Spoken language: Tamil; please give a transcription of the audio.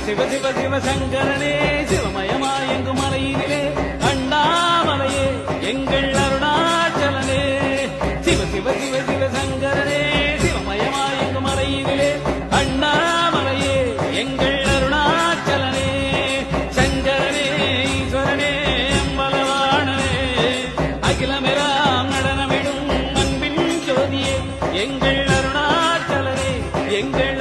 சிவ சிவ சிவசங்கரனே சிவமயமாயெங்கும் மலையிலே அண்ணாமலையே எங்கள் அருணாச்சலனே சிவ சிவ சிவ சிவசங்கரனே சிவமயமாயெங்கும் மலையிலே அண்ணாமலையே எங்கள் அருணாச்சலனே சங்கரனே ஈஸ்வரனே அம்பலவாணனே அகிலமெல்லாம் நடனமிடும் அன்பின் ஜோதியே எங்கள் அருணாச்சலனே எங்கள்